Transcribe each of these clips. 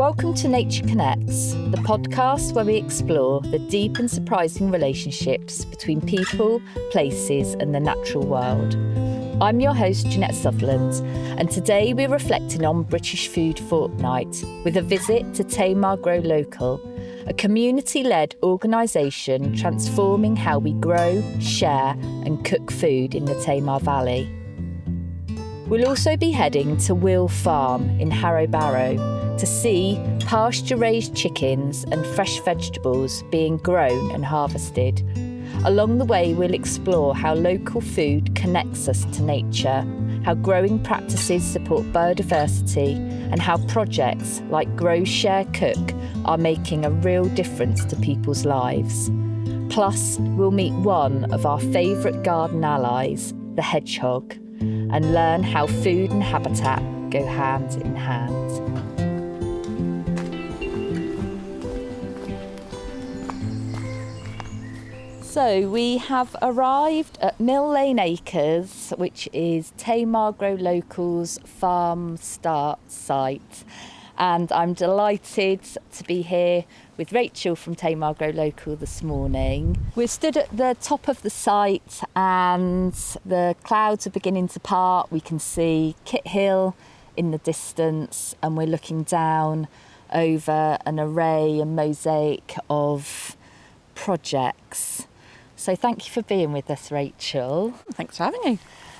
Welcome to Nature Connects, the podcast where we explore the deep and surprising relationships between people, places and the natural world. I'm your host, Ginnette Sutherland, and today we're reflecting on British Food Fortnight with a visit to Tamar Grow Local, a community-led organisation transforming how we grow, share and cook food in the Tamar Valley. We'll also be heading to Wheal Farm in Harrow Barrow to see pasture-raised chickens and fresh vegetables being grown and harvested. Along the way, we'll explore how local food connects us to nature, how growing practices support biodiversity, and how projects like Grow, Share, Cook are making a real difference to people's lives. Plus, we'll meet one of our favourite garden allies, the hedgehog, and learn how food and habitat go hand in hand. So we have arrived at Mill Lane Acres, which is Tamar Grow Local's farm start site. And I'm delighted to be here with Rachel from Tamar Grow Local this morning. We're stood at the top of the site and the clouds are beginning to part. We can see Kit Hill in the distance and we're looking down over an array and mosaic of projects. So thank you for being with us, Rachel. Thanks for having me.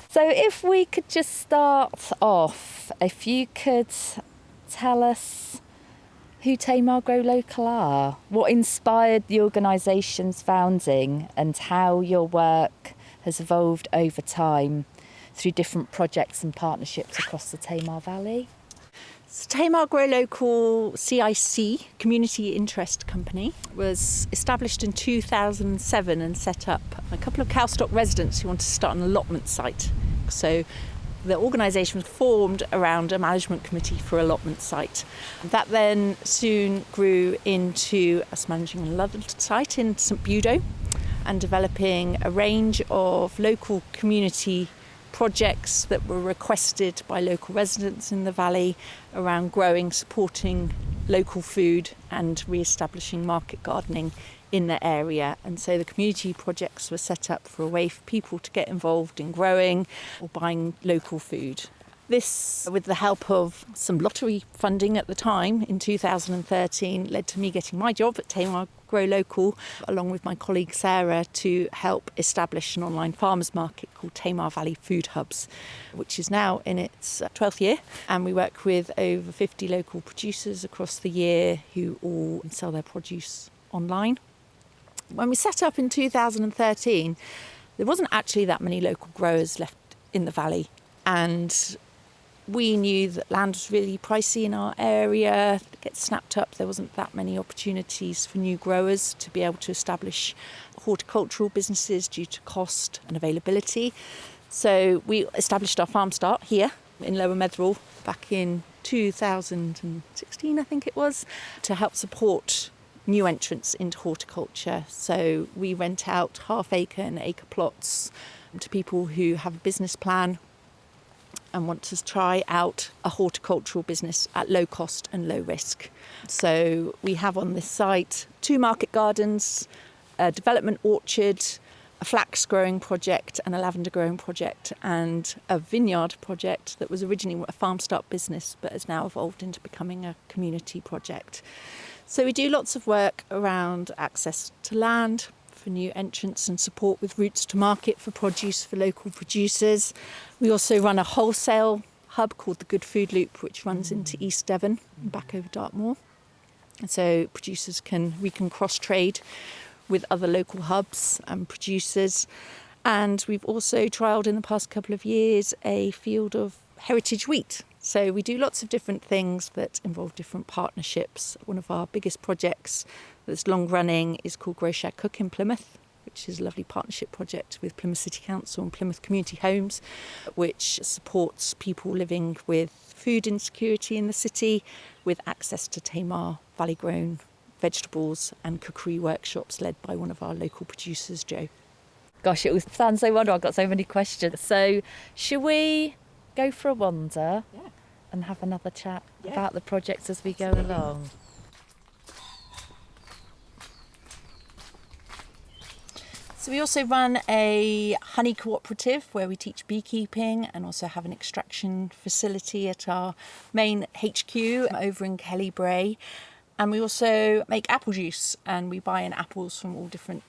So if we could just start off, if you could tell us who Tamar Grow Local are, what inspired the organisation's founding and how your work has evolved over time through different projects and partnerships across the Tamar Valley. So Tamar Grow Local CIC, Community Interest Company, was established in 2007 and set up a couple of Cowstock residents who wanted to start an allotment site. So the organisation was formed around a management committee for allotment site. That then soon grew into us managing another site in St Budo and developing a range of local community projects that were requested by local residents in the valley around growing, supporting local food and re-establishing market gardening in the area. And so the community projects were set up for a way for people to get involved in growing or buying local food. This, with the help of some lottery funding at the time in 2013, led to me getting my job at Tamar Grow Local, along with my colleague Sarah, to help establish an online farmers market called Tamar Valley Food Hubs, which is now in its 12th year. And we work with over 50 local producers across the year who all sell their produce online. When we set up in 2013, there wasn't actually that many local growers left in the valley. And we knew that land was really pricey in our area. It gets snapped up. There wasn't that many opportunities for new growers to be able to establish horticultural businesses due to cost and availability. So we established our farm start here in Lower Metherall back in 2016, I think it was, to help support new entrants into horticulture. So we rent out half-acre and acre plots to people who have a business plan and want to try out a horticultural business at low cost and low risk. So we have on this site 2 market gardens, a development orchard, a flax growing project and a lavender growing project, and a vineyard project that was originally a farm start business but has now evolved into becoming a community project. So we do lots of work around access to land for new entrants and support with routes to market for produce for local producers. We also run a wholesale hub called the Good Food Loop, which runs into East Devon and back over Dartmoor. And so producers we can cross-trade with other local hubs and producers. And we've also trialled in the past couple of years a field of heritage wheat. So we do lots of different things that involve different partnerships. One of our biggest projects that's long running is called Grow, Share, Cook in Plymouth, which is a lovely partnership project with Plymouth City Council and Plymouth Community Homes, which supports people living with food insecurity in the city with access to Tamar Valley grown vegetables and cookery workshops led by one of our local producers, Jo. Gosh, it sounds so wonderful. I've got so many questions. So should we go for a wander? Yeah. and have another chat Yeah. about the projects as we go along? So we also run a honey cooperative where we teach beekeeping and also have an extraction facility at our main HQ over in Kelly Bray. And we also make apple juice, and we buy in apples from all different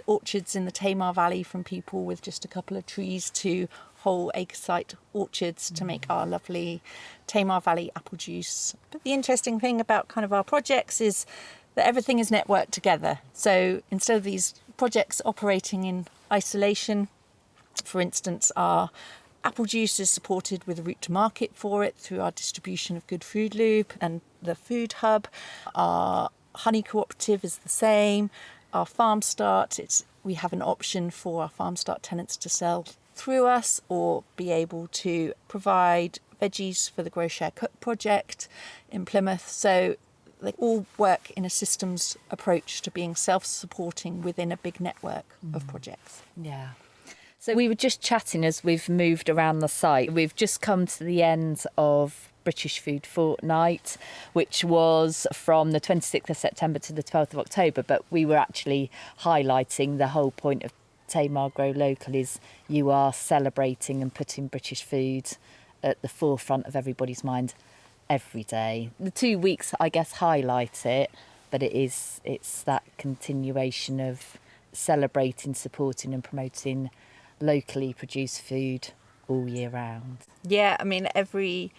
orchards in the Tamar Valley, from people with just a couple of trees to whole acre site orchards to make our lovely Tamar Valley apple juice. But the interesting thing about kind of our projects is that everything is networked together. So instead of these projects operating in isolation, for instance, our apple juice is supported with a route to market for it through our distribution of Good Food Loop and the Food Hub. Our honey cooperative is the same. Our farm start, we have an option for our farm start tenants to sell through us or be able to provide veggies for the Grow Share Cook project in Plymouth. So they all work in a systems approach to being self-supporting within a big network of projects. Yeah. So we were just chatting as we've moved around the site. We've just come to the end of British Food Fortnight, which was from the 26th of September to the 12th of October, but we were actually highlighting the whole point of Tamar Grow Local is you are celebrating and putting British food at the forefront of everybody's mind every day. The 2 weeks, I guess, highlight it, but it's that continuation of celebrating, supporting and promoting locally produced food all year round. Yeah, I mean, every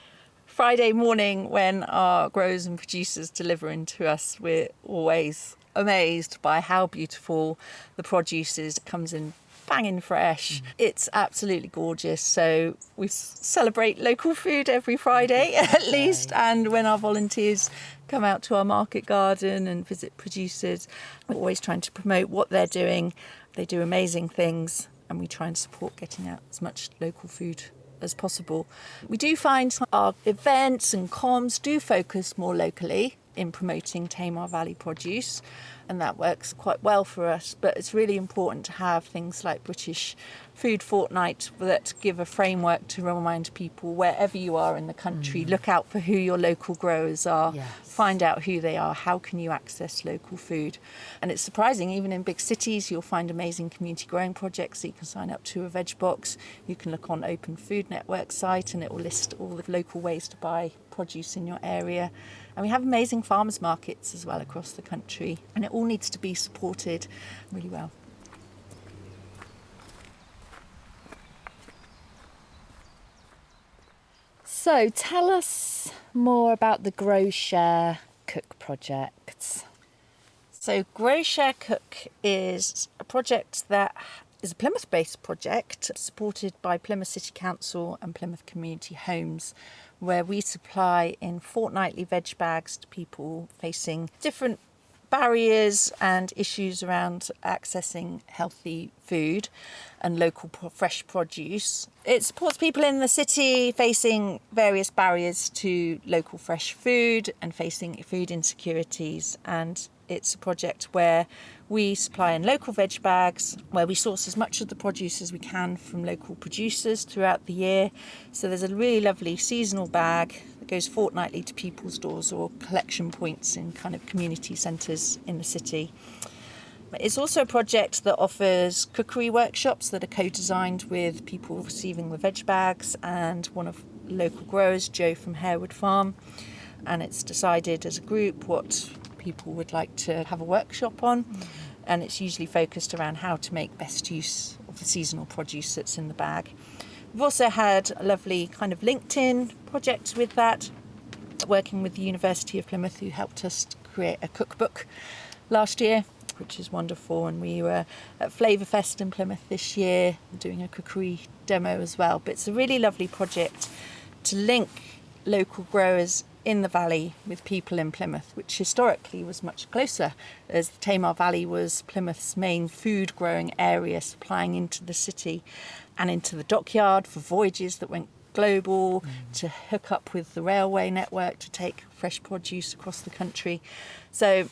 Friday morning when our growers and producers deliver into us, we're always amazed by how beautiful the produce is. It comes in banging fresh. It's absolutely gorgeous. So we celebrate local food every Friday at least. And when our volunteers come out to our market garden and visit producers, we're always trying to promote what they're doing. They do amazing things, and we try and support getting out as much local food as possible. We do find our events and comms do focus more locally in promoting Tamar Valley produce, and that works quite well for us. But it's really important to have things like British Food Fortnight that give a framework to remind people wherever you are in the country, look out for who your local growers are, find out who they are, how can you access local food. And it's surprising, even in big cities, you'll find amazing community growing projects that you can sign up to a veg box. You can look on Open Food Network site and it will list all the local ways to buy produce in your area. And we have amazing farmers markets as well across the country, and it all needs to be supported really well. So tell us more about the Grow Share Cook project. So Grow Share Cook is a project that is a Plymouth-based project supported by Plymouth City Council and Plymouth Community Homes, where we supply in fortnightly veg bags to people facing different barriers and issues around accessing healthy food and local fresh produce. It supports people in the city facing various barriers to local fresh food and facing food insecurities, and it's a project where we supply in local veg bags, where we source as much of the produce as we can from local producers throughout the year. So there's a really lovely seasonal bag that goes fortnightly to people's doors or collection points in kind of community centres in the city. It's also a project that offers cookery workshops that are co-designed with people receiving the veg bags and one of local growers, Joe from Wheal Farm. And it's decided as a group what people would like to have a workshop on, and it's usually focused around how to make best use of the seasonal produce that's in the bag. We've also had a lovely kind of LinkedIn project with that, working with the University of Plymouth, who helped us create a cookbook last year, which is wonderful. And we were at Flavourfest in Plymouth this year doing a cookery demo as well. But it's a really lovely project to link local growers in the valley with people in Plymouth, which historically was much closer, as the Tamar Valley was Plymouth's main food growing area, supplying into the city and into the dockyard for voyages that went global, to hook up with the railway network to take fresh produce across the country. So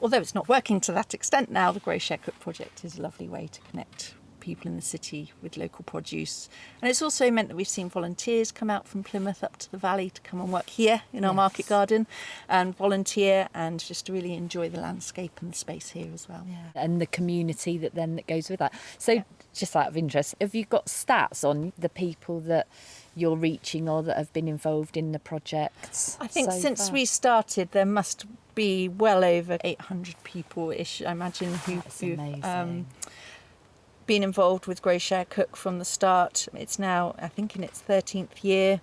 although it's not working to that extent now, the Grow Share Cook project is a lovely way to connect people in the city with local produce. And it's also meant that we've seen volunteers come out from Plymouth up to the valley to come and work here in our market garden and volunteer and just to really enjoy the landscape and the space here as well. Yeah. And the community that goes with that. So just out of interest, have you got stats on the people that you're reaching or that have been involved in the project? I think since we started, there must be well over 800 people-ish, I imagine, who've been involved with Grow Share Cook from the start. It's now, I think, in its 13th year.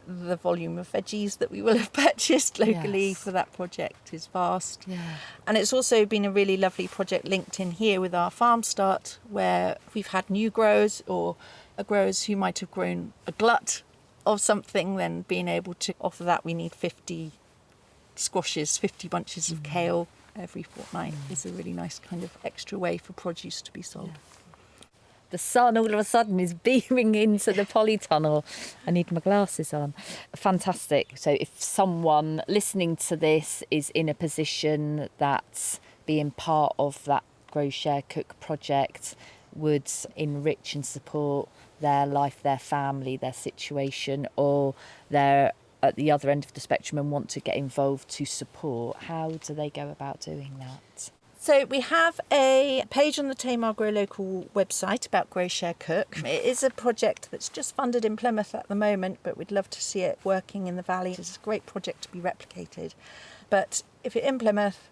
The volume of veggies that we will have purchased locally for that project is vast. Yeah. And it's also been a really lovely project linked in here with our farm start, where we've had new growers or growers who might have grown a glut of something, then being able to offer that. We need 50 squashes, 50 bunches of kale every fortnight is a really nice kind of extra way for produce to be sold. Yeah. The sun all of a sudden is beaming into the polytunnel. I need my glasses on. Fantastic. So if someone listening to this is in a position that being part of that Grow Share Cook project would enrich and support their life, their family, their situation, or they're at the other end of the spectrum and want to get involved to support, how do they go about doing that? So we have a page on the Tamar Grow Local website about Grow Share Cook. It is a project that's just funded in Plymouth at the moment, but we'd love to see it working in the valley. It's a great project to be replicated. But if you're in Plymouth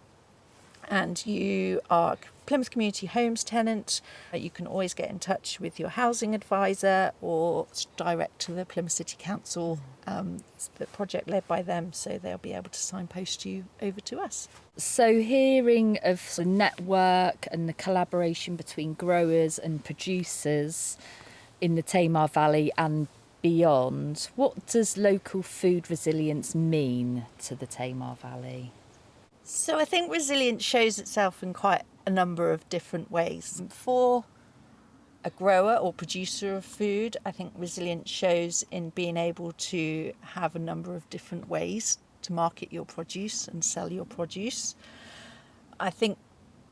and you are a Plymouth Community Homes tenant, you can always get in touch with your housing advisor or direct to the Plymouth City Council. It's the project led by them, so they'll be able to signpost you over to us. So hearing of the network and the collaboration between growers and producers in the Tamar Valley and beyond, what does local food resilience mean to the Tamar Valley? So I think resilience shows itself in quite a number of different ways. For a grower or producer of food, I think resilience shows in being able to have a number of different ways to market your produce and sell your produce. I think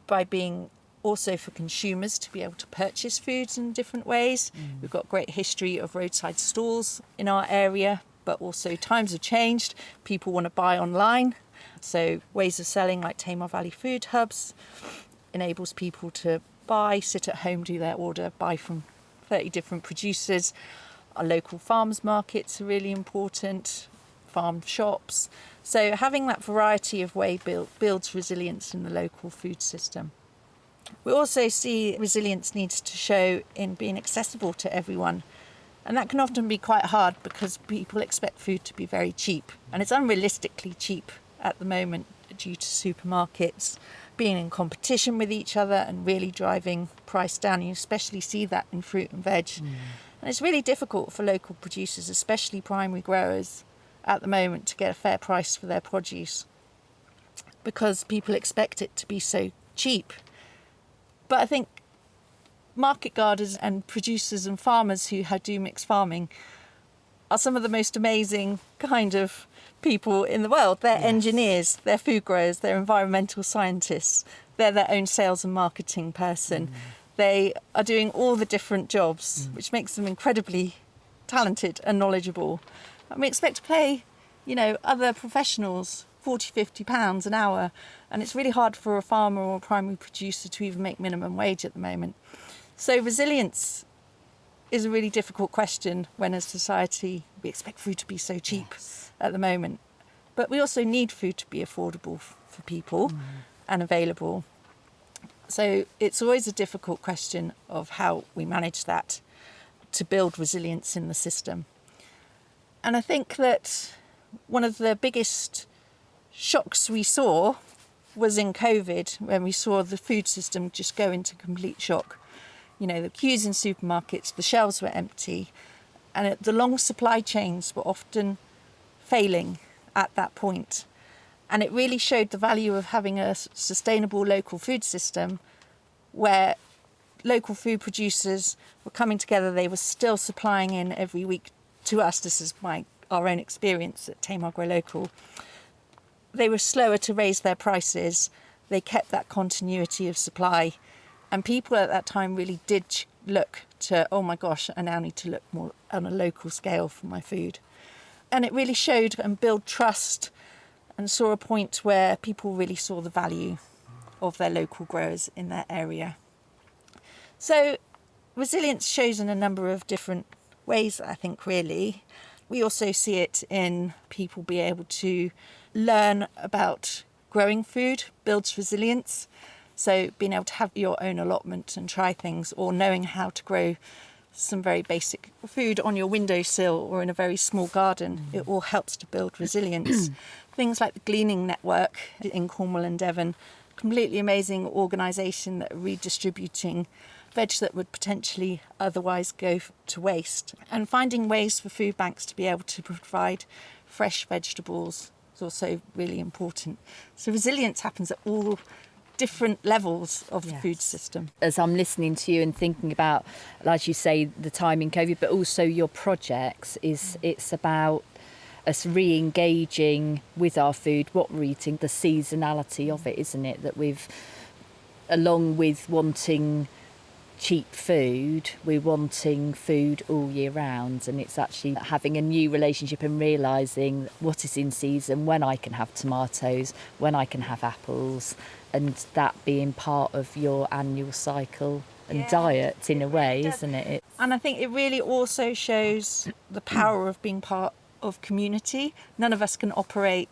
by being also for consumers to be able to purchase foods in different ways. We've got great history of roadside stalls in our area, but also times have changed. People want to buy online. So ways of selling like Tamar Valley Food Hubs enables people to buy, sit at home, do their order, buy from 30 different producers. Our local farmers markets are really important, farm shops. So having that variety of way builds resilience in the local food system. We also see resilience needs to show in being accessible to everyone. And that can often be quite hard because people expect food to be very cheap. And it's unrealistically cheap at the moment due to supermarkets being in competition with each other and really driving price down. You especially see that in fruit and veg. And it's really difficult for local producers, especially primary growers, at the moment to get a fair price for their produce because people expect it to be so cheap. But I think market gardens and producers and farmers who do mixed farming are some of the most amazing kind of people in the world. They're engineers, they're food growers, they're environmental scientists, they're their own sales and marketing person. They are doing all the different jobs, which makes them incredibly talented and knowledgeable. And we expect to pay, other professionals £40-50 an hour, and it's really hard for a farmer or a primary producer to even make minimum wage at the moment. So resilience is a really difficult question when as society we expect food to be so cheap at the moment. But we also need food to be affordable for people and available. So it's always a difficult question of how we manage that to build resilience in the system. And I think that one of the biggest shocks we saw was in COVID, when we saw the food system just go into complete shock. The queues in supermarkets, the shelves were empty, and the long supply chains were often failing at that point. And it really showed the value of having a sustainable local food system where local food producers were coming together. They were still supplying in every week to us. This is our own experience at Tamar Grow Local. They were slower to raise their prices. They kept that continuity of supply. And people at that time really did look to, oh my gosh, I now need to look more on a local scale for my food. And it really showed and built trust, and saw a point where people really saw the value of their local growers in their area. So resilience shows in a number of different ways, I think, really. We also see it in people being able to learn about growing food builds resilience. So being able to have your own allotment and try things, or knowing how to grow some very basic food on your windowsill or in a very small garden, it all helps to build resilience. Things like the Gleaning Network in Cornwall and Devon, completely amazing organisation that are redistributing veg that would potentially otherwise go to waste, and finding ways for food banks to be able to provide fresh vegetables is also really important. So resilience happens at all different levels of the food system. As I'm listening to you and thinking about, as you say, the time in COVID, but also your projects, it's about us re-engaging with our food, what we're eating, the seasonality of it, isn't it? That we've, along with wanting cheap food, we're wanting food all year round, and it's actually having a new relationship and realising what is in season, when I can have tomatoes, when I can have apples, and that being part of your annual cycle and diet in a way, isn't it? And I think it really also shows the power of being part of community. None of us can operate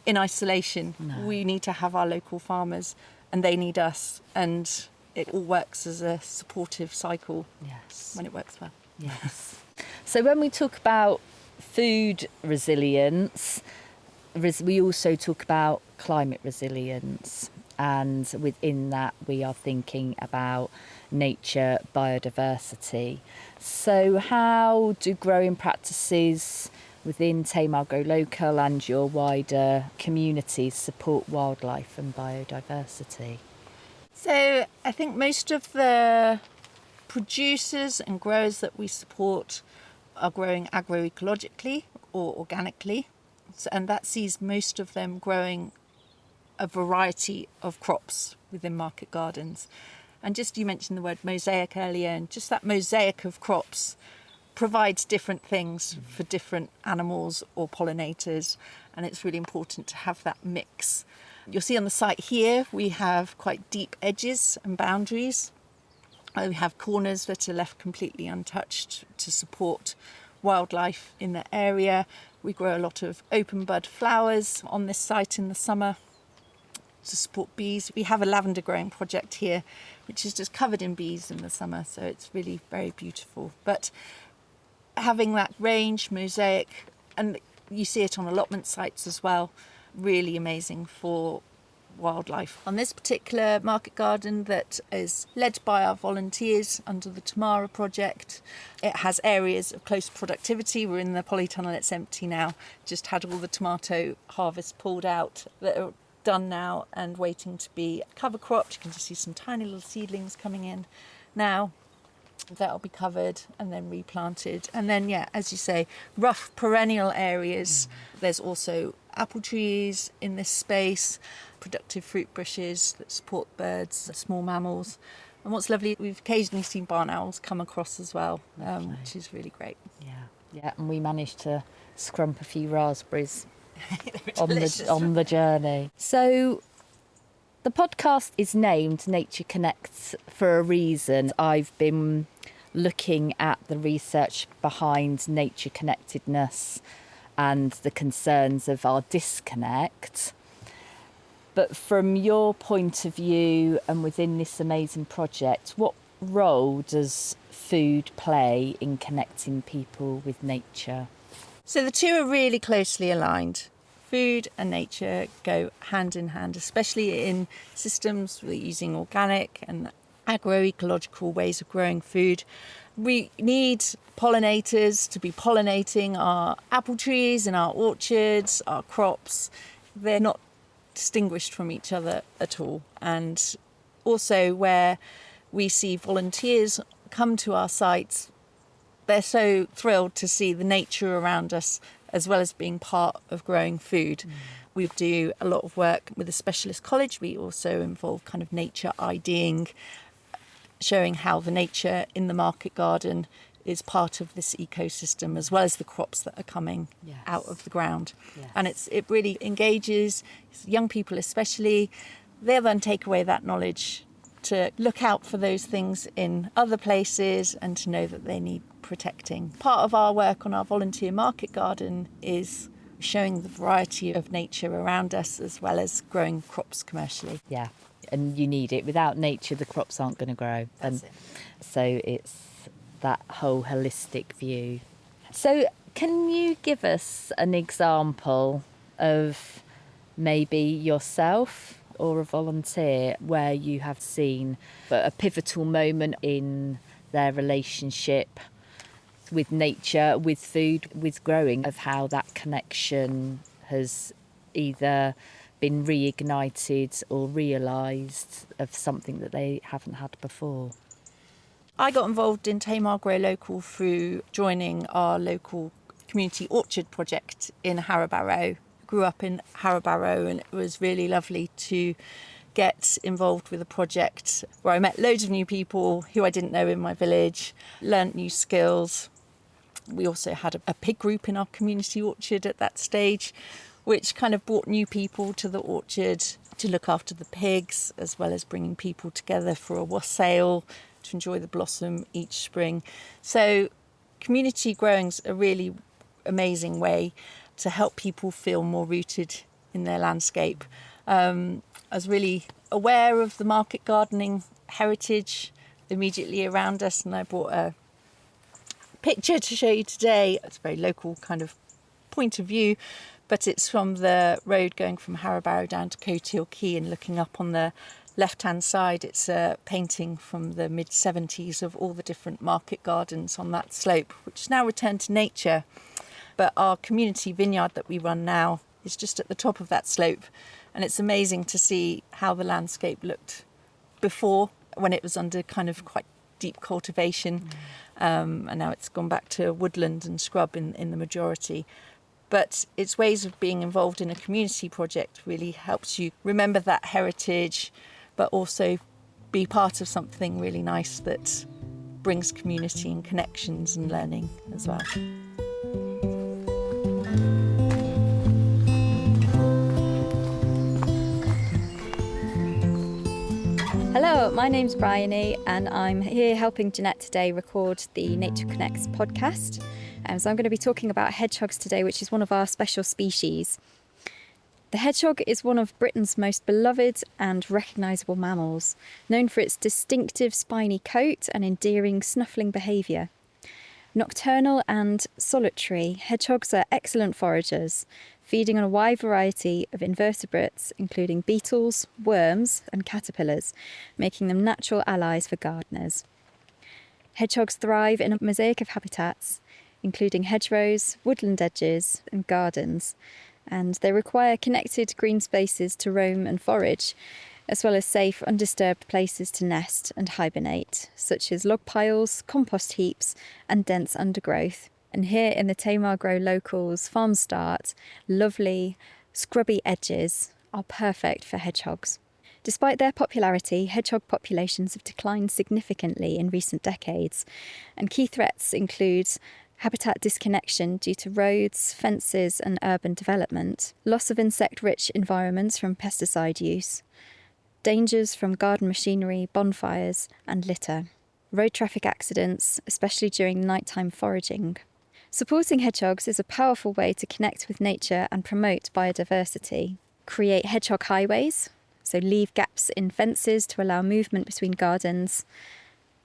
in isolation. No. We need to have our local farmers, and they need us, and it all works as a supportive cycle when it works well. Yes. So when we talk about food resilience, we also talk about climate resilience, and within that we are thinking about nature, biodiversity. So how do growing practices within Tamar Grow Local and your wider communities support wildlife and biodiversity? So I think most of the producers and growers that we support are growing agroecologically or organically. And that sees most of them growing a variety of crops within market gardens. And just, you mentioned the word mosaic earlier, and just that mosaic of crops provides different things for different animals or pollinators, and it's really important to have that mix. You'll see on the site here we have quite deep edges and boundaries. We have corners that are left completely untouched to support wildlife in the area. We grow a lot of open bud flowers on this site in the summer to support bees. We have a lavender growing project here, which is just covered in bees in the summer, so it's really very beautiful. But having that range, mosaic, and you see it on allotment sites as well, really amazing for wildlife. On this particular market garden that is led by our volunteers under the Tamara project, it has areas of close productivity. We're in the polytunnel, it's empty now. Just had all the tomato harvest pulled out that are done now and waiting to be cover cropped. You can just see some tiny little seedlings coming in now. That'll be covered and then replanted. And then, as you say, rough perennial areas. There's also apple trees in this space, productive fruit bushes that support birds, small mammals. And what's lovely, we've occasionally seen barn owls come across as well, which is really great. Yeah, and we managed to scrump a few raspberries on the journey. So the podcast is named Nature Connects for a reason. I've been looking at the research behind nature connectedness and the concerns of our disconnect. But from your point of view and within this amazing project, what role does food play in connecting people with nature? So the two are really closely aligned. Food and nature go hand in hand, especially in systems we're using organic and agroecological ways of growing food. We need pollinators to be pollinating our apple trees and our orchards, our crops. They're not distinguished from each other at all. And also where we see volunteers come to our sites, they're so thrilled to see the nature around us as well as being part of growing food. We do a lot of work with a specialist college. We also involve kind of nature IDing, showing how the nature in the market garden is part of this ecosystem, as well as the crops that are coming out of the ground. Yes. And it really engages young people especially. They'll then take away that knowledge to look out for those things in other places and to know that they need protecting. Part of our work on our volunteer market garden is showing the variety of nature around us, as well as growing crops commercially. Yeah, and you need it. Without nature, the crops aren't going to grow. That's it. So it's that whole holistic view. So can you give us an example of maybe yourself or a volunteer where you have seen a pivotal moment in their relationship with nature, with food, with growing, of how that connection has either been reignited or realised of something that they haven't had before? I got involved in Tamar Grow Local through joining our local community orchard project in Harrow. Grew up in Harrow, and it was really lovely to get involved with a project where I met loads of new people who I didn't know in my village, learnt new skills. We also had a pig group in our community orchard at that stage, which kind of brought new people to the orchard to look after the pigs, as well as bringing people together for a wassail to enjoy the blossom each spring. So community growing's a really amazing way to help people feel more rooted in their landscape. I was really aware of the market gardening heritage immediately around us, and I brought a picture to show you today. It's a very local kind of point of view, but it's from the road going from Harrow down to Cotehill Quay, and looking up on the left-hand side, it's a painting from the mid-70s of all the different market gardens on that slope, which is now returned to nature. But our community vineyard that we run now is just at the top of that slope, and it's amazing to see how the landscape looked before, when it was under kind of quite deep cultivation, and now it's gone back to woodland and scrub in the majority. But its ways of being involved in a community project really helps you remember that heritage, but also be part of something really nice that brings community and connections and learning as well. Hello, my name's Bryony, and I'm here helping Ginnette today record the Nature Connects podcast. So I'm going to be talking about hedgehogs today, which is one of our special species. The hedgehog is one of Britain's most beloved and recognisable mammals, known for its distinctive spiny coat and endearing snuffling behaviour. Nocturnal and solitary, hedgehogs are excellent foragers, feeding on a wide variety of invertebrates, including beetles, worms and caterpillars, making them natural allies for gardeners. Hedgehogs thrive in a mosaic of habitats, including hedgerows, woodland edges and gardens, and they require connected green spaces to roam and forage, as well as safe, undisturbed places to nest and hibernate, such as log piles, compost heaps and dense undergrowth. And here in the Tamar Grow Local's farm start, lovely scrubby edges are perfect for hedgehogs. Despite their popularity, hedgehog populations have declined significantly in recent decades, and key threats include habitat disconnection due to roads, fences and urban development, loss of insect-rich environments from pesticide use, dangers from garden machinery, bonfires and litter, road traffic accidents, especially during nighttime foraging. Supporting hedgehogs is a powerful way to connect with nature and promote biodiversity. Create hedgehog highways, so leave gaps in fences to allow movement between gardens.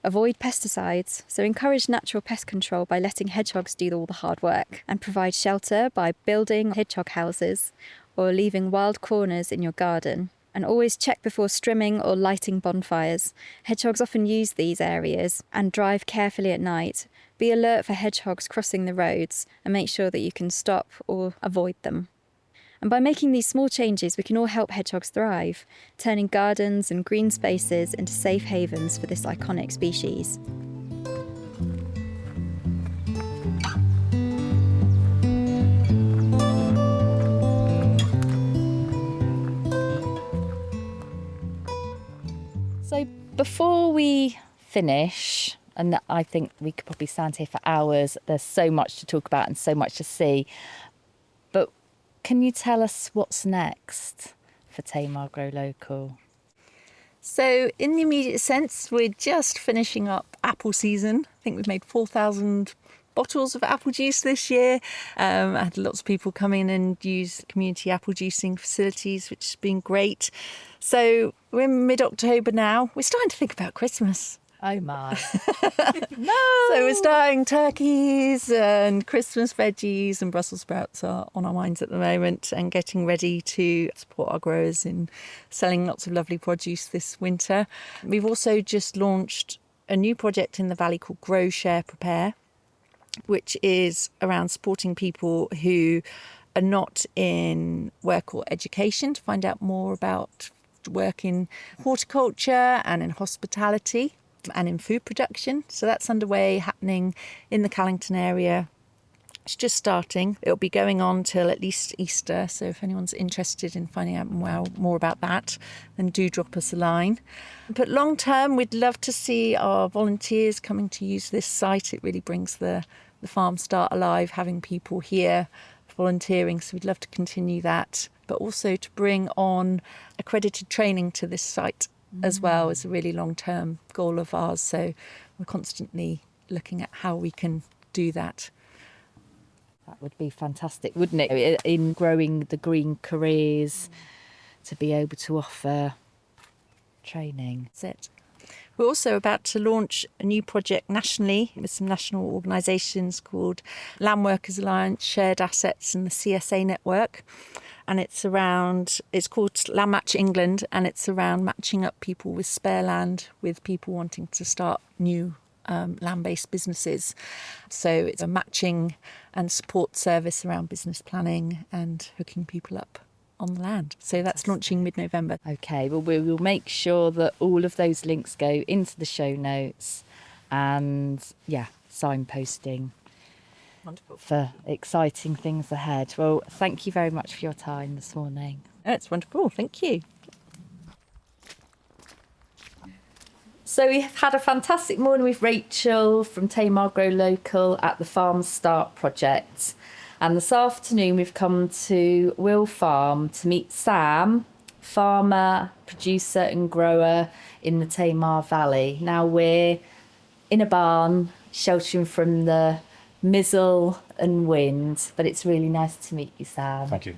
Avoid pesticides, so encourage natural pest control by letting hedgehogs do all the hard work, and provide shelter by building hedgehog houses or leaving wild corners in your garden. And always check before strimming or lighting bonfires. Hedgehogs often use these areas, and drive carefully at night. Be alert for hedgehogs crossing the roads and make sure that you can stop or avoid them. And by making these small changes, we can all help hedgehogs thrive, turning gardens and green spaces into safe havens for this iconic species. So before we finish, and I think we could probably stand here for hours, there's so much to talk about and so much to see. But can you tell us what's next for Tamar Grow Local? So in the immediate sense, we're just finishing up apple season. I think we've made 4,000 bottles of apple juice this year. I had lots of people come in and use community apple juicing facilities, which has been great. So we're in mid-October now. We're starting to think about Christmas. Oh my. So we're starting turkeys and Christmas veggies, and Brussels sprouts are on our minds at the moment, and getting ready to support our growers in selling lots of lovely produce this winter. We've also just launched a new project in the valley called Grow, Share, Prepare, which is around supporting people who are not in work or education to find out more about work in horticulture and in hospitality and in food production. So that's underway, happening in the Callington area. It's just starting. It'll be going on till at least Easter. So if anyone's interested in finding out more about that, then do drop us a line. But long term, we'd love to see our volunteers coming to use this site. It really brings the farm start alive, having people here volunteering. So we'd love to continue that, but also to bring on accredited training to this site as well is a really long-term goal of ours. So we're constantly looking at how we can do that. That would be fantastic, wouldn't it? In growing the green careers, to be able to offer training. That's it. We're also about to launch a new project nationally with some national organisations called Land Workers Alliance, Shared Assets and the CSA Network. And it's called Land Match England, and it's around matching up people with spare land with people wanting to start new land-based businesses. So it's a matching and support service around business planning and hooking people up on the land. So that's launching mid-November. Okay, well, we will make sure that all of those links go into the show notes, and signposting. Wonderful. For exciting things ahead. Well, thank you very much for your time this morning. It's wonderful. Thank you. So we've had a fantastic morning with Rachel from Tamar Grow Local at the Farm Start project. And this afternoon we've come to Wheal Farm to meet Sam, farmer, producer and grower in the Tamar Valley. Now we're in a barn, sheltering from the mizzle and wind, but it's really nice to meet you, Sam. Thank you.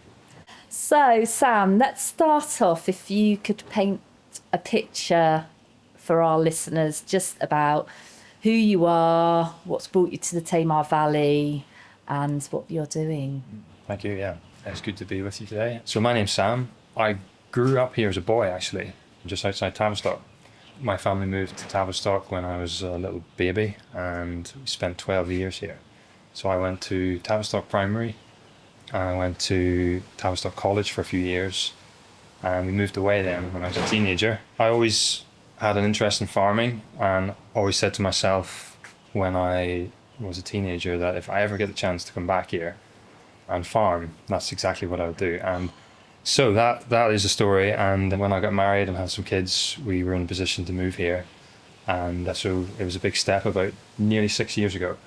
So, Sam, let's start off, if you could paint a picture for our listeners just about who you are, what's brought you to the Tamar Valley, and what you're doing. Thank you, yeah. It's good to be with you today. So my name's Sam. I grew up here as a boy, actually, just outside Tavistock. My family moved to Tavistock when I was a little baby, and we spent 12 years here. So I went to Tavistock Primary, and I went to Tavistock College for a few years, and we moved away then when I was a teenager. I always had an interest in farming, and always said to myself when I was a teenager that if I ever get the chance to come back here and farm, that's exactly what I would do. And so that is the story. And when I got married and had some kids, we were in a position to move here, and so it was a big step about nearly 6 years ago.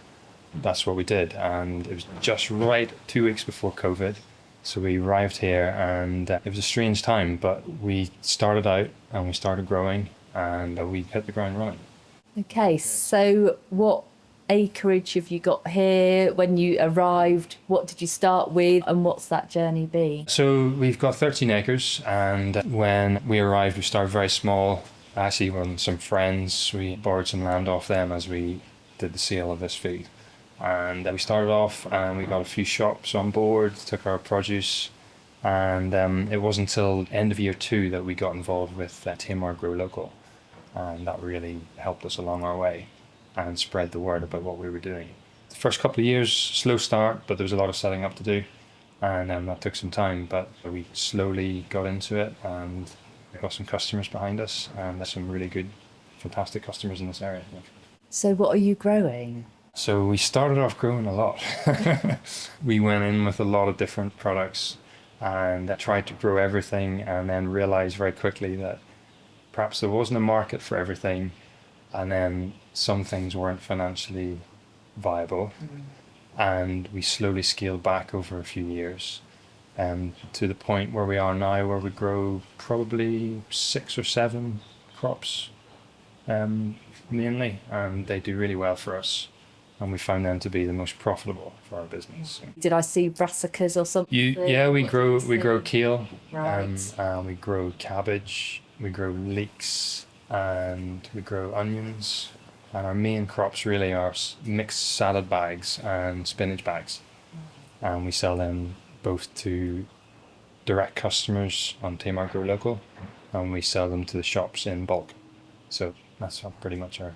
That's what we did, and it was just right 2 weeks before COVID. So we arrived here, and it was a strange time, but we started out and we started growing, and we hit the ground running. Okay, so what acreage have you got here? When you arrived, what did you start with, and what's that journey been? So we've got 13 acres, and when we arrived we started very small. Actually, with some friends, we borrowed some land off them as we did the sale of this field. And we started off and we got a few shops on board, took our produce, and it wasn't until end of year 2 that we got involved with Tamar Grow Local, and that really helped us along our way and spread the word about what we were doing. The first couple of years, slow start, but there was a lot of setting up to do, and that took some time, but we slowly got into it and got some customers behind us, and there's some really good, fantastic customers in this area. So what are you growing? So we started off growing a lot. We went in with a lot of different products and tried to grow everything, and then realised very quickly that perhaps there wasn't a market for everything, and then some things weren't financially viable, and we slowly scaled back over a few years, to the point where we are now, where we grow probably 6 or 7 crops, mainly, and they do really well for us. And we found them to be the most profitable for our business. Did I see brassicas or something? We grow kale, Right. and we grow cabbage, we grow leeks, and we grow onions. And our main crops really are mixed salad bags and spinach bags. And we sell them both to direct customers on Tamar Grow Local, and we sell them to the shops in bulk. So that's pretty much our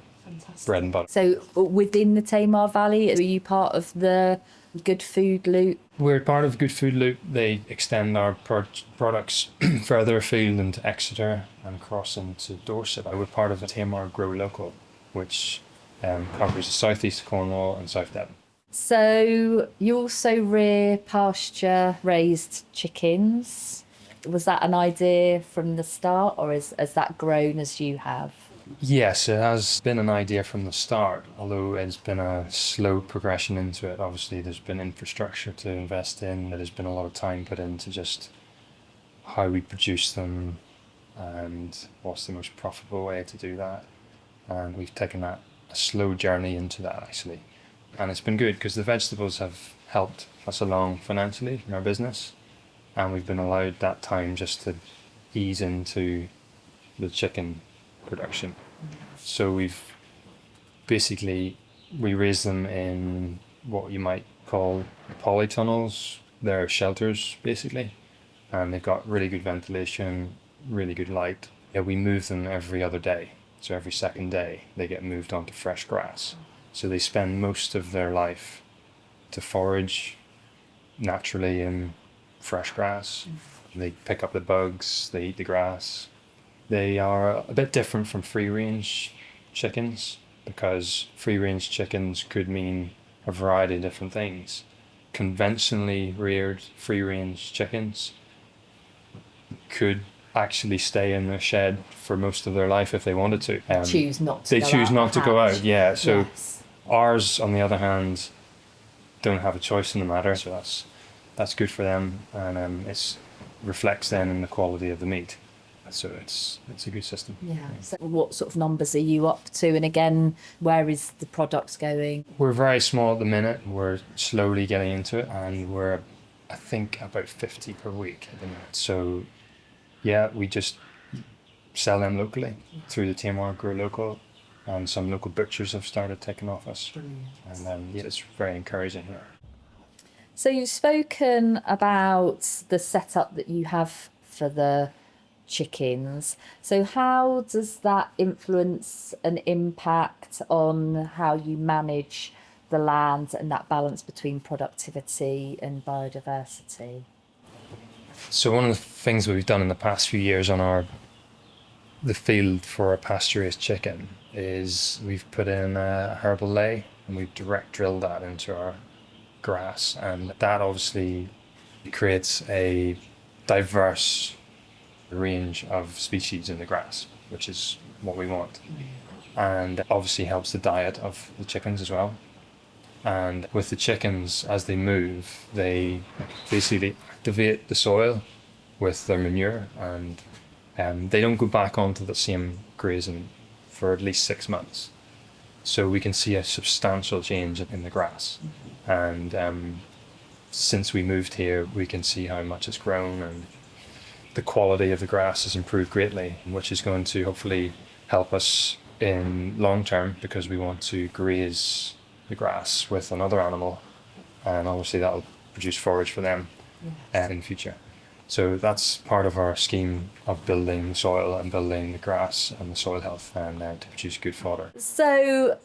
bread and butter. So within the Tamar Valley, are you part of the Good Food Loop? We're part of Good Food Loop. They extend our products further afield into Exeter and across into Dorset. We're part of the Tamar Grow Local, which covers the southeast of Cornwall and South Devon. So you also rear pasture-raised chickens. Was that an idea from the start, or has that grown as you have? Yes, it has been an idea from the start, although it's been a slow progression into it. Obviously, there's been infrastructure to invest in. There's been a lot of time put into just how we produce them and what's the most profitable way to do that. And we've taken a slow journey into that, actually. And it's been good because the vegetables have helped us along financially in our business. And we've been allowed that time just to ease into the chicken production. So we raise them in what you might call polytunnels. They're shelters, basically. And they've got really good ventilation, really good light. Yeah, we move them every other day. So every second day, they get moved onto fresh grass. So they spend most of their life to forage naturally in fresh grass. They pick up the bugs, they eat the grass. They are a bit different from free-range chickens, because free-range chickens could mean a variety of different things. Conventionally reared free-range chickens could actually stay in their shed for most of their life if they wanted to. Choose not to. They choose not to go out. Yeah. So yes. Ours, on the other hand, don't have a choice in the matter. So that's good for them, and it reflects then in the quality of the meat. So it's a good system. Yeah. So what sort of numbers are you up to? And again, where is the product going? We're very small at the minute. We're slowly getting into it, and we're, I think, about 50 per week at the minute. So yeah, we just sell them locally through the Tamar Grow Local, and some local butchers have started taking off us. Brilliant. And it's very encouraging here. So you've spoken about the setup that you have for the chickens. So how does that influence and impact on how you manage the land and that balance between productivity and biodiversity? So one of the things we've done in the past few years on the field for a pasture-raised chicken is we've put in a herbal ley, and we've direct drilled that into our grass, and that obviously creates a diverse range of species in the grass, which is what we want, and obviously helps the diet of the chickens as well. And with the chickens, as they move, they basically activate the soil with their manure, and they don't go back onto the same grazing for at least 6 months. So we can see a substantial change in the grass. And since we moved here, we can see how much it's grown, and the quality of the grass has improved greatly, which is going to hopefully help us in long term, because we want to graze the grass with another animal, and obviously that will produce forage for them in future. So that's part of our scheme of building the soil and building the grass and the soil health, and to produce good fodder. So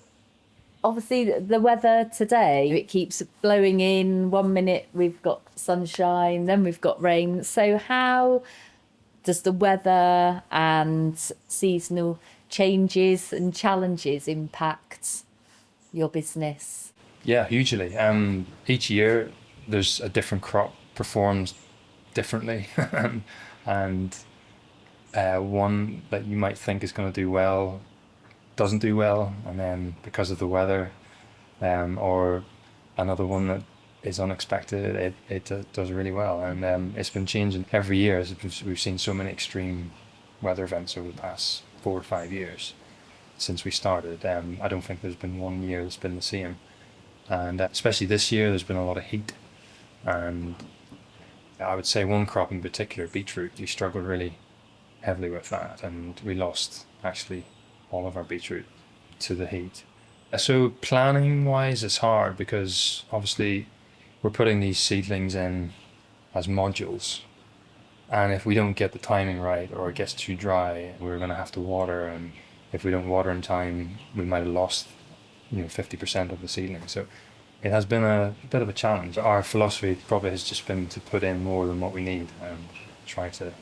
obviously the weather today, it keeps blowing in. 1 minute we've got sunshine, then we've got rain. So how does the weather and seasonal changes and challenges impact your business? Yeah, hugely. Each year there's a different crop performs differently, and one that you might think is going to do well doesn't do well, and then because of the weather, or another one that is unexpected, it does really well. And it's been changing every year. We've seen so many extreme weather events over the past 4 or 5 years since we started. I don't think there's been one year that's been the same. And especially this year, there's been a lot of heat. And I would say one crop in particular, beetroot, we struggled really heavily with that. And we lost actually all of our beetroot to the heat. So planning wise, it's hard because obviously we're putting these seedlings in as modules. And if we don't get the timing right, or it gets too dry, we're going to have to water. And if we don't water in time, we might have lost 50% of the seedling. So it has been a bit of a challenge. Our philosophy probably has just been to put in more than what we need and try to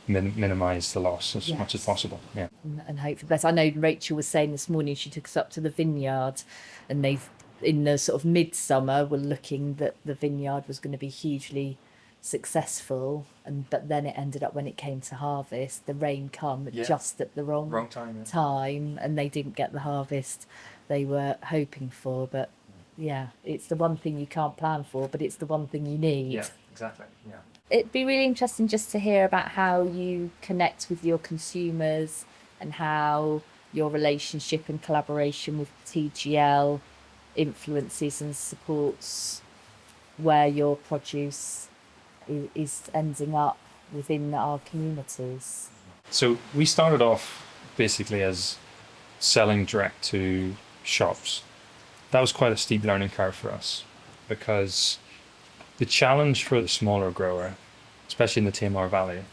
minimize the loss as much as possible. Yeah. And hope for the best. I know Rachel was saying this morning she took us up to the vineyard, and they've, in the sort of midsummer, were looking that the vineyard was going to be hugely successful, but then it ended up, when it came to harvest, the rain come just at the wrong time, and they didn't get the harvest they were hoping for. But it's the one thing you can't plan for, but it's the one thing you need. Yeah, exactly. Yeah. It'd be really interesting just to hear about how you connect with your consumers and how your relationship and collaboration with TGL influences and supports where your produce is ending up within our communities. So we started off basically as selling direct to shops. That was quite a steep learning curve for us, because the challenge for the smaller grower, especially in the Tamar Valley,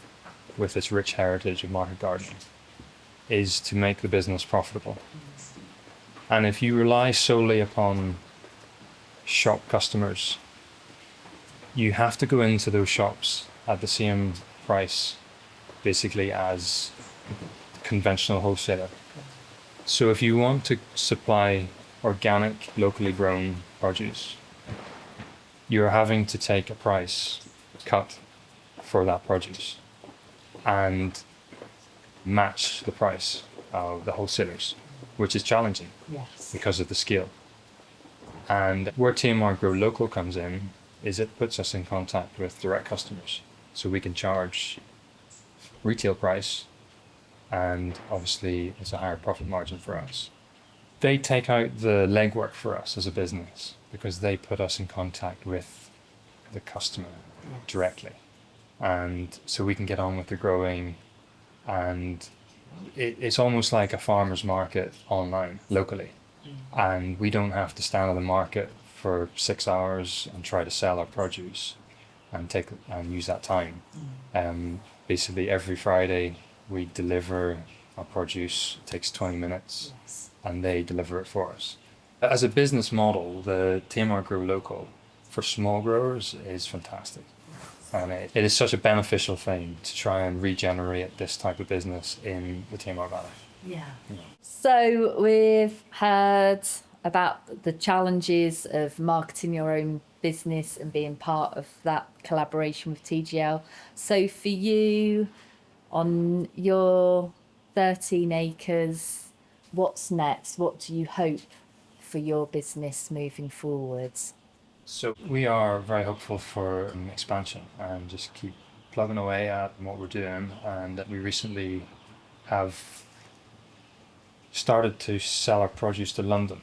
with its rich heritage of market gardening, is to make the business profitable. And if you rely solely upon shop customers, you have to go into those shops at the same price, basically, as conventional wholesaler. So if you want to supply organic, locally grown produce, you're having to take a price cut for that produce and match the price of the wholesalers, which is challenging because of the scale. And where Tamar Grow Local comes in is it puts us in contact with direct customers, so we can charge retail price, and obviously it's a higher profit margin for us. They take out the legwork for us as a business because they put us in contact with the customer directly, and so we can get on with the growing, and it's almost like a farmer's market online locally. And we don't have to stand on the market for 6 hours and try to sell our produce and use that time. Basically every Friday we deliver our produce. It takes 20 minutes and they deliver it for us. As a business model, the Tamar Grow Local for small growers is fantastic. And it is such a beneficial thing to try and regenerate this type of business in the Tamar Valley. Yeah. So we've heard about the challenges of marketing your own business and being part of that collaboration with TGL. So for you, on your 13 acres, what's next? What do you hope for your business moving forwards? So we are very hopeful for expansion and just keep plugging away at what we're doing. And we recently have started to sell our produce to London,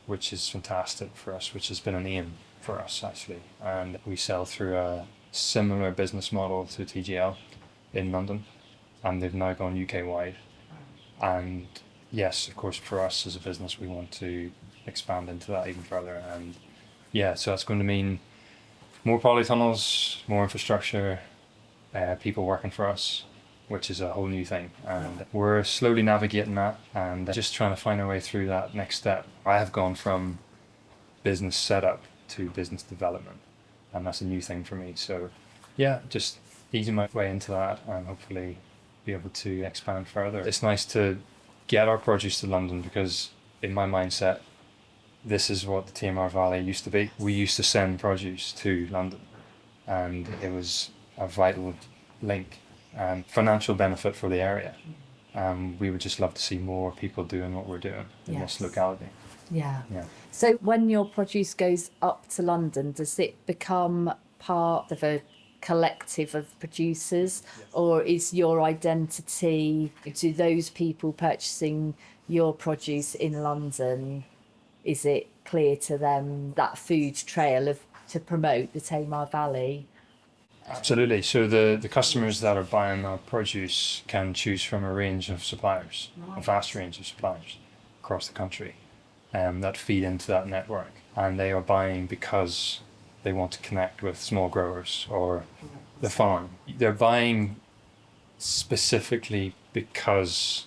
which is fantastic for us, which has been an aim for us actually. And we sell through a similar business model to TGL in London, and they've now gone UK wide. And yes, of course, for us as a business, we want to expand into that even further. And so that's going to mean more polytunnels, more infrastructure, people working for us, which is a whole new thing. And we're slowly navigating that and just trying to find our way through that next step. I have gone from business setup to business development, and that's a new thing for me. So just easing my way into that and hopefully be able to expand further. It's nice to get our produce to London because in my mindset, this is what the Tamar Valley used to be. We used to send produce to London, and it was a vital link and financial benefit for the area. We would just love to see more people doing what we're doing in Yes. this locality. Yeah. Yeah. So when your produce goes up to London, does it become part of a collective of producers, or is your identity to those people purchasing your produce in London? Is it clear to them that food trail of to promote the Tamar Valley? Absolutely. So the customers that are buying our produce can choose from a range of suppliers, a vast range of suppliers across the country, that feed into that network. And they are buying because they want to connect with small growers or the farm. They're buying specifically because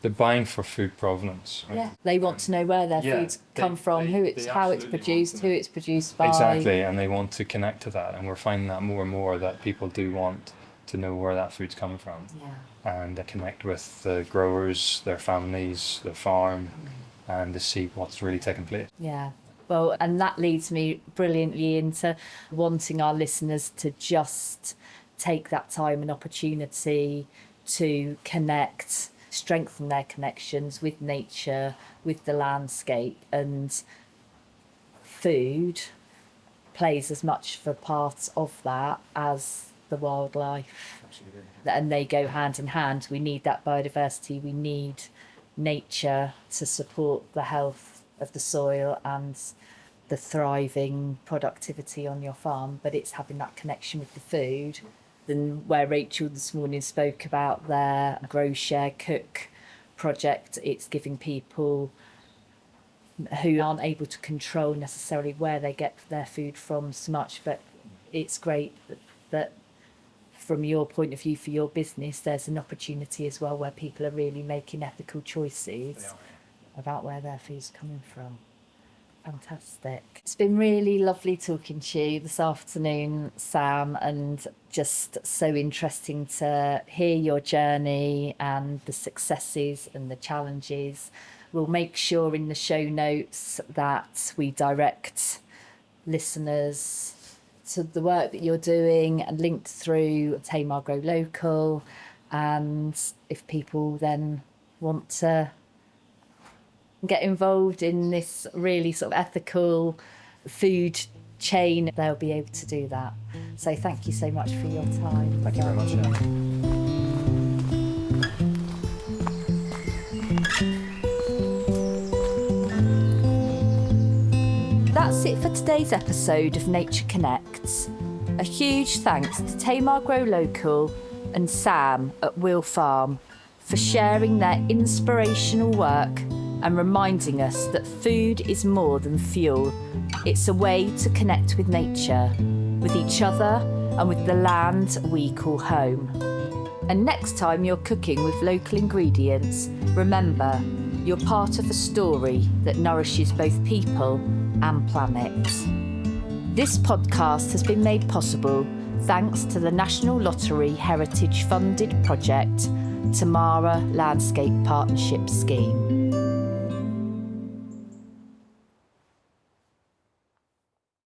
they're buying for food provenance. Right? Yeah. They want to know where their Yeah, foods come from, how it's absolutely produced, want to who know. it's produced by. Exactly, and they want to connect to that, and we're finding that more and more that people do want to know where that food's coming from, and connect with the growers, their families, the farm, and to see what's really taking place. Yeah. Well, and that leads me brilliantly into wanting our listeners to just take that time and opportunity to connect, strengthen their connections with nature, with the landscape, and food plays as much of a part of that as the wildlife. Absolutely. And they go hand in hand. We need that biodiversity, we need nature to support the health of the soil and the thriving productivity on your farm, but it's having that connection with the food. And where Rachel this morning spoke about their Grow, Share, Cook project, it's giving people who aren't able to control necessarily where they get their food from so much, but it's great that from your point of view for your business, there's an opportunity as well where people are really making ethical choices about where their food's coming from. Fantastic. It's been really lovely talking to you this afternoon, Sam, and just so interesting to hear your journey and the successes and the challenges. We'll make sure in the show notes that we direct listeners to the work that you're doing and linked through Tamar Grow Local. And if people then want to get involved in this really sort of ethical food chain, they'll be able to do that. So thank you so much for your time. Thank you very much. That's it for today's episode of Nature Connects. A huge thanks to Tamar Grow Local and Sam at Wheal Farm for sharing their inspirational work and reminding us that food is more than fuel. It's a way to connect with nature, with each other, and with the land we call home. And next time you're cooking with local ingredients, remember, you're part of a story that nourishes both people and planet. This podcast has been made possible thanks to the National Lottery Heritage funded project Tamara Landscape Partnership Scheme.